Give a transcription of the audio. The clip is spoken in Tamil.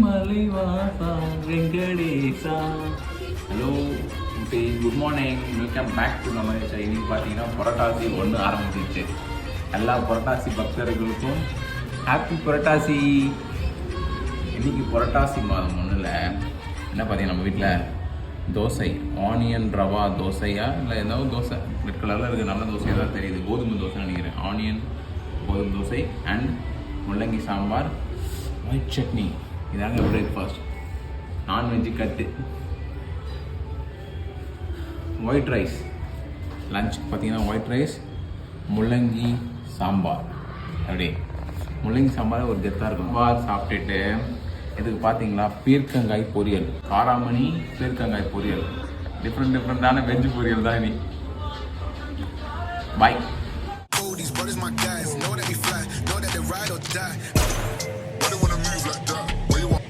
மலைவாசா Venkatesha. Hello good morning, welcome back to நம்ம இன்னைக்கு பார்த்தீங்கன்னா புரட்டாசி 1 ஆரம்பிச்சிருச்சு. எல்லா புரட்டாசி பக்தர்களுக்கும் ஹாப்பி புரட்டாசி. இன்னைக்கு புரட்டாசி மாதம் 1ல் என்ன பார்த்தீங்கன்னா நம்ம வீட்டில் தோசை, ஆனியன் ரவா தோசையா இல்லை ஏதாவது தோசை ரெட் கலரில் இருக்குது, நல்ல தோசையாக தான் தெரியுது, கோதுமை தோசைன்னு நினைக்கிறேன். ஆனியன் கோதுமை தோசை அண்ட் முள்ளங்கி சாம்பார், ஒயிட் சட்னி. இதாங்க பிரேக்ஃபாஸ்ட். நான்வெஜ்ஜு கட்டு. ஒயிட் ரைஸ் லஞ்ச் பார்த்தீங்கன்னா ஒயிட் ரைஸ், முள்ளங்கி சாம்பார். அப்படி முள்ளங்கி சாம்பார் ஒரு கெத்தாக இருக்கும். சாப்பிட்டுட்டு இதுக்கு பார்த்தீங்களா பீர்க்கங்காய் பொரியல், காராமணி பீர்க்கங்காய் பொரியல். டிஃப்ரெண்டான வெஜ் பொரியல் தான் இனி. பாய்.